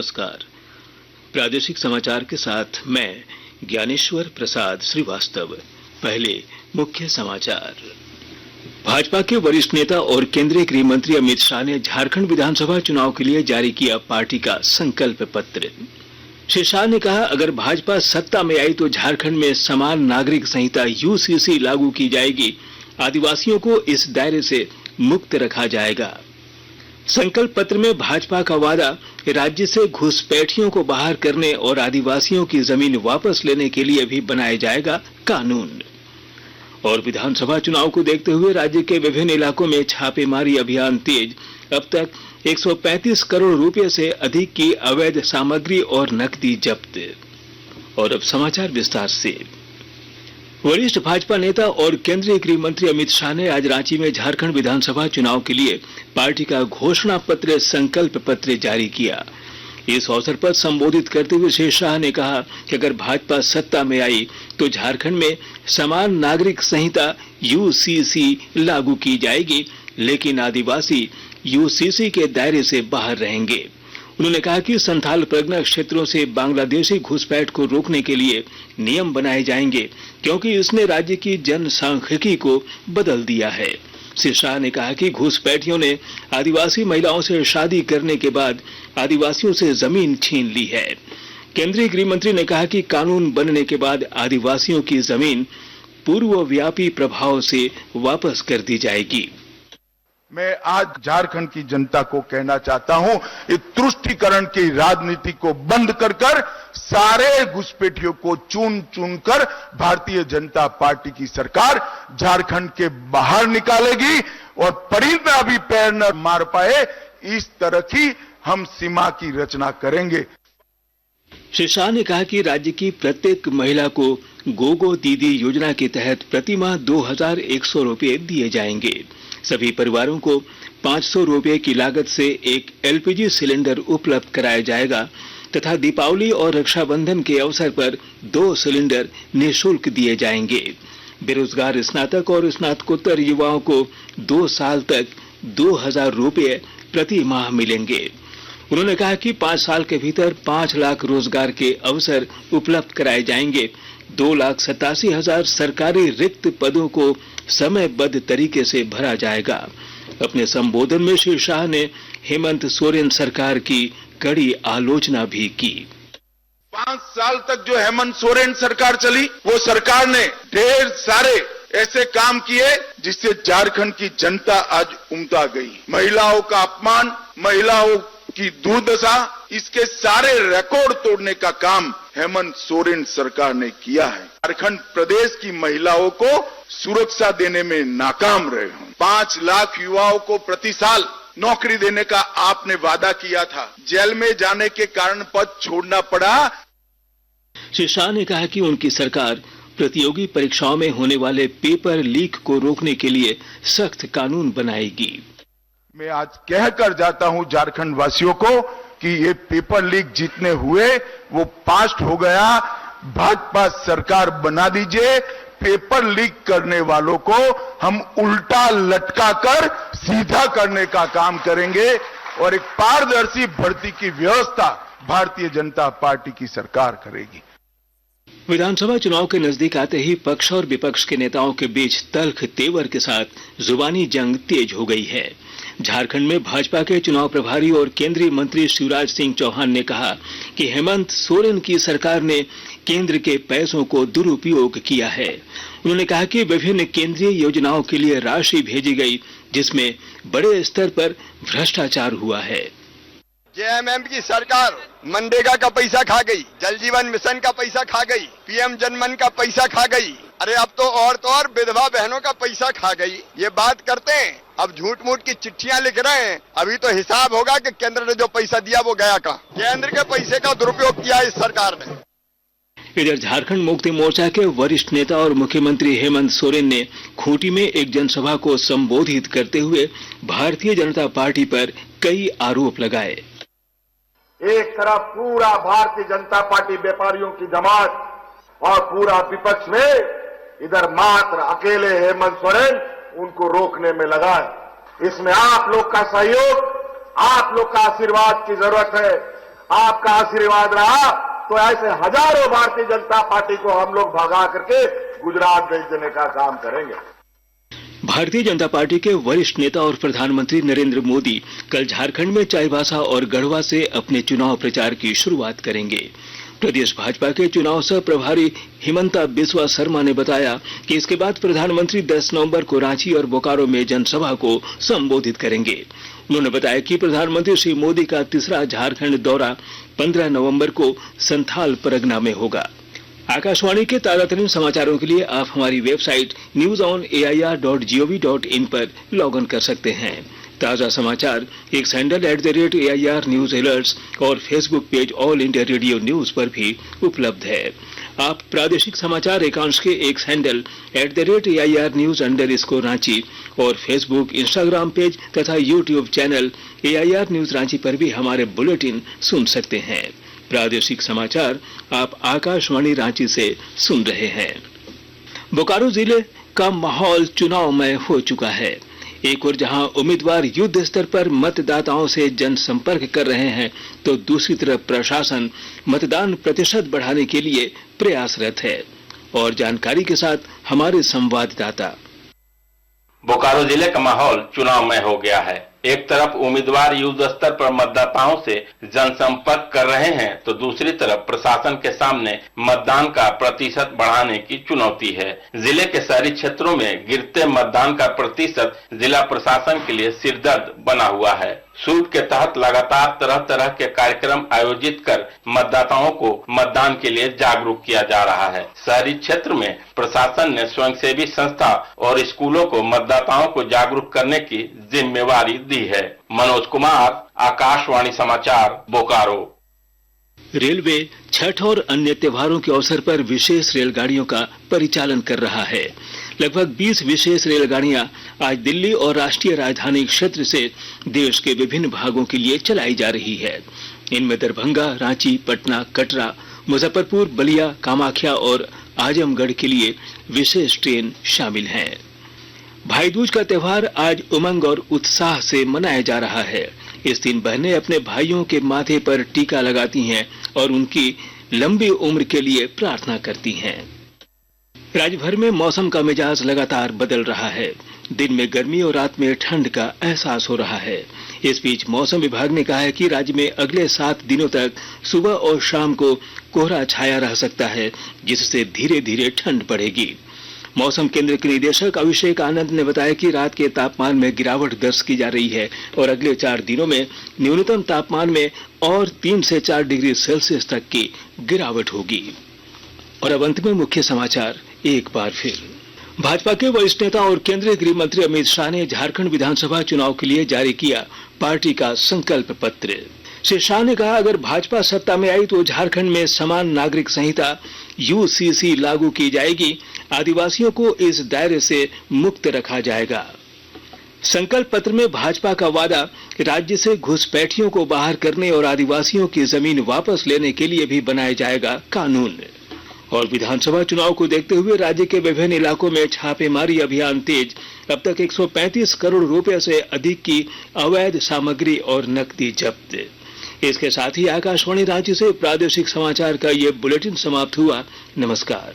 नमस्कार। प्रादेशिक समाचार के साथ मैं ज्ञानेश्वर प्रसाद श्रीवास्तव। पहले मुख्य समाचार। भाजपा के वरिष्ठ नेता और केंद्रीय गृह मंत्री अमित शाह ने झारखंड विधानसभा चुनाव के लिए जारी किया पार्टी का संकल्प पत्र। श्री शाह ने कहा, अगर भाजपा सत्ता में आई तो झारखंड में समान नागरिक संहिता यूसीसी लागू की जाएगी। आदिवासियों को इस दायरे से मुक्त रखा जाएगा। संकल्प पत्र में भाजपा का वादा राज्य से घुसपैठियों को बाहर करने और आदिवासियों की जमीन वापस लेने के लिए भी बनाया जाएगा कानून। और विधानसभा चुनाव को देखते हुए राज्य के विभिन्न इलाकों में छापेमारी अभियान तेज। अब तक 135 करोड़ रुपए से अधिक की अवैध सामग्री और नकदी जब्त। और अब समाचार विस्तार से। वरिष्ठ भाजपा नेता और केंद्रीय गृह मंत्री अमित शाह ने आज रांची में झारखंड विधानसभा चुनाव के लिए पार्टी का घोषणा पत्र संकल्प पत्र जारी किया। इस अवसर पर संबोधित करते हुए श्री शाह ने कहा कि अगर भाजपा सत्ता में आई तो झारखंड में समान नागरिक संहिता यूसीसी लागू की जाएगी, लेकिन आदिवासी यूसीसी के दायरे से बाहर रहेंगे। उन्होंने कहा कि संथाल परगना क्षेत्रों से बांग्लादेशी घुसपैठ को रोकने के लिए नियम बनाए जाएंगे, क्योंकि इसने राज्य की जनसांख्यिकी को बदल दिया है। श्री शाह ने कहा कि घुसपैठियों ने आदिवासी महिलाओं से शादी करने के बाद आदिवासियों से जमीन छीन ली है। केंद्रीय गृह मंत्री ने कहा कि कानून बनने के बाद आदिवासियों की जमीन पूर्वव्यापी प्रभाव से वापस कर दी जाएगी। मैं आज झारखंड की जनता को कहना चाहता हूं, इस तुष्टीकरण की राजनीति को बंद कर सारे घुसपैठियों को चुन चुन कर भारतीय जनता पार्टी की सरकार झारखंड के बाहर निकालेगी और परिंदा भी पैर न मार पाए इस तरह की हम सीमा की रचना करेंगे। श्री शाह ने कहा कि राज्य की प्रत्येक महिला को गोगो दीदी योजना के तहत प्रतिमाह 2100 रुपए दिए जाएंगे। सभी परिवारों को 500 रुपए की लागत से एक एलपीजी सिलेंडर उपलब्ध कराया जाएगा तथा दीपावली और रक्षाबंधन के अवसर पर 2 सिलेंडर निःशुल्क दिए जाएंगे। बेरोजगार स्नातक और स्नातकोत्तर युवाओं को 2 साल तक 2000 रुपए प्रति माह मिलेंगे। उन्होंने कहा कि 5 साल के भीतर 5 लाख रोजगार के अवसर उपलब्ध कराए जाएंगे। 2,87,000 सरकारी रिक्त पदों को समयबद्ध तरीके से भरा जाएगा। अपने संबोधन में श्री शाह ने हेमंत सोरेन सरकार की कड़ी आलोचना भी की। 5 साल तक जो हेमंत सोरेन सरकार चली, वो सरकार ने ढेर सारे ऐसे काम किए जिससे झारखंड की जनता आज उमटा गई। महिलाओं का अपमान, महिलाओं की दुर्दशा, इसके सारे रिकॉर्ड तोड़ने का काम हेमंत सोरेन सरकार ने किया है। झारखंड प्रदेश की महिलाओं को सुरक्षा देने में नाकाम रहे हैं। 5 लाख युवाओं को प्रति साल नौकरी देने का आपने वादा किया था, जेल में जाने के कारण पद छोड़ना पड़ा। श्री शाह ने कहा कि उनकी सरकार प्रतियोगी परीक्षाओं में होने वाले पेपर लीक को रोकने के लिए सख्त कानून बनाएगी। मैं आज कहकर जाता हूं झारखंड वासियों को कि ये पेपर लीक जितने हुए वो पास्ट हो गया। भाजपा सरकार बना दीजिए, पेपर लीक करने वालों को हम उल्टा लटका कर सीधा करने का काम करेंगे और एक पारदर्शी भर्ती की व्यवस्था भारतीय जनता पार्टी की सरकार करेगी। विधानसभा चुनाव के नजदीक आते ही पक्ष और विपक्ष के नेताओं के बीच तल्ख तेवर के साथ जुबानी जंग तेज हो गई है। झारखंड में भाजपा के चुनाव प्रभारी और केंद्रीय मंत्री शिवराज सिंह चौहान ने कहा कि हेमंत सोरेन की सरकार ने केंद्र के पैसों को दुरुपयोग किया है। उन्होंने कहा कि विभिन्न केंद्रीय योजनाओं के लिए राशि भेजी गई, जिसमें बड़े स्तर पर भ्रष्टाचार हुआ है। जेएमएम की सरकार मनरेगा का पैसा खा गई, जल जीवन मिशन का पैसा खा गई, पीएम जनमन का पैसा खा गई। अरे अब तो और विधवा बहनों का पैसा खा गई। ये बात करते हैं, अब झूठ मूठ की चिट्ठियां लिख रहे हैं। अभी तो हिसाब होगा कि केंद्र ने जो पैसा दिया वो गया कहाँ। केंद्र के पैसे का दुरुपयोग किया इस सरकार ने। इधर झारखंड मुक्ति मोर्चा के वरिष्ठ नेता और मुख्यमंत्री हेमंत सोरेन ने खूंटी में एक जनसभा को संबोधित करते हुए भारतीय जनता पार्टी पर कई आरोप लगाए। एक तरफ पूरा भारतीय जनता पार्टी व्यापारियों की जमात और पूरा विपक्ष में इधर मात्र अकेले हेमंत सोरेन उनको रोकने में लगा है। इसमें आप लोग का सहयोग, आप लोग का आशीर्वाद की जरूरत है। आपका आशीर्वाद रहा तो ऐसे हजारों भारतीय जनता पार्टी को हम लोग भगा करके गुजरात भेज देने का काम करेंगे। भारतीय जनता पार्टी के वरिष्ठ नेता और प्रधानमंत्री नरेंद्र मोदी कल झारखंड में चाईबासा और गढ़वा से अपने चुनाव प्रचार की शुरुआत करेंगे। प्रदेश भाजपा के चुनाव सह प्रभारी हिमंता बिस्वा शर्मा ने बताया कि इसके बाद प्रधानमंत्री 10 नवंबर को रांची और बोकारो में जनसभा को संबोधित करेंगे। उन्होंने बताया कि प्रधानमंत्री श्री मोदी का तीसरा झारखंड दौरा 15 नवंबर को संथाल परगना में होगा। आकाशवाणी के ताजातरीन समाचारों के लिए आप हमारी वेबसाइट newsonair.gov.in पर लॉग इन कर सकते हैं। ताजा समाचार X handle @AIR news alerts और Facebook page All India Radio news पर भी उपलब्ध है। आप प्रादेशिक समाचार एकांश के X handle @AIR news _Ranchi और फेसबुक, इंस्टाग्राम पेज तथा YouTube channel AIR news Ranchi पर भी हमारे बुलेटिन सुन सकते हैं। प्रादेशिक समाचार आप आकाशवाणी रांची से सुन रहे हैं। बोकारो जिले का माहौल चुनावमय हो चुका है। एक ओर जहां उम्मीदवार युद्ध स्तर पर मतदाताओं से जनसंपर्क कर रहे हैं, तो दूसरी तरफ प्रशासन मतदान प्रतिशत बढ़ाने के लिए प्रयासरत है। और जानकारी के साथ हमारे संवाददाता। बोकारो जिले का माहौल चुनावमय हो गया है। एक तरफ उम्मीदवार युद्ध स्तर पर मतदाताओं से जनसंपर्क कर रहे हैं, तो दूसरी तरफ प्रशासन के सामने मतदान का प्रतिशत बढ़ाने की चुनौती है। जिले के शहरी क्षेत्रों में गिरते मतदान का प्रतिशत जिला प्रशासन के लिए सिरदर्द बना हुआ है। शूट के तहत लगातार तरह तरह के कार्यक्रम आयोजित कर मतदाताओं को मतदान के लिए जागरूक किया जा रहा है। शहरी क्षेत्र में प्रशासन ने स्वयंसेवी संस्था और स्कूलों को मतदाताओं को जागरूक करने की जिम्मेवारी दी है। मनोज कुमार, आकाशवाणी समाचार, बोकारो। रेलवे छठ और अन्य त्योहारों के अवसर पर विशेष रेलगाड़ियों का परिचालन कर रहा है। लगभग 20 विशेष रेलगाड़ियां आज दिल्ली और राष्ट्रीय राजधानी क्षेत्र से देश के विभिन्न भागों के लिए चलाई जा रही है। इनमें दरभंगा, रांची, पटना, कटरा, मुजफ्फरपुर, बलिया, कामाख्या और आजमगढ़ के लिए विशेष ट्रेन शामिल हैं। भाई दूज का त्योहार आज उमंग और उत्साह से मनाया जा रहा है। इस दिन बहनें अपने भाइयों के माथे पर टीका लगाती हैं और उनकी लंबी उम्र के लिए प्रार्थना करती हैं। राज्य भर में मौसम का मिजाज लगातार बदल रहा है। दिन में गर्मी और रात में ठंड का एहसास हो रहा है। इस बीच मौसम विभाग ने कहा है कि राज्य में अगले 7 दिनों तक सुबह और शाम को कोहरा छाया रह सकता है, जिससे धीरे धीरे ठंड बढ़ेगी। मौसम केंद्र के निदेशक अभिषेक आनंद ने बताया कि रात के तापमान में गिरावट दर्ज की जा रही है और अगले 4 दिनों में न्यूनतम तापमान में और 3 से 4 डिग्री सेल्सियस तक की गिरावट होगी। और अब अंत में मुख्य समाचार एक बार फिर। भाजपा के वरिष्ठ नेता और केंद्रीय गृह मंत्री अमित शाह ने झारखंड विधानसभा चुनाव के लिए जारी किया पार्टी का संकल्प पत्र। श्री शाह ने कहा, अगर भाजपा सत्ता में आई तो झारखंड में समान नागरिक संहिता UCC लागू की जाएगी। आदिवासियों को इस दायरे से मुक्त रखा जाएगा। संकल्प पत्र में भाजपा का वादा राज्य से घुसपैठियों को बाहर करने और आदिवासियों की जमीन वापस लेने के लिए भी बनाया जाएगा कानून। और विधानसभा चुनाव को देखते हुए राज्य के विभिन्न इलाकों में छापेमारी अभियान तेज। अब तक 135 करोड़ रुपए से अधिक की अवैध सामग्री और नकदी जब्त। इसके साथ ही आकाशवाणी रांची से प्रादेशिक समाचार का ये बुलेटिन समाप्त हुआ। नमस्कार।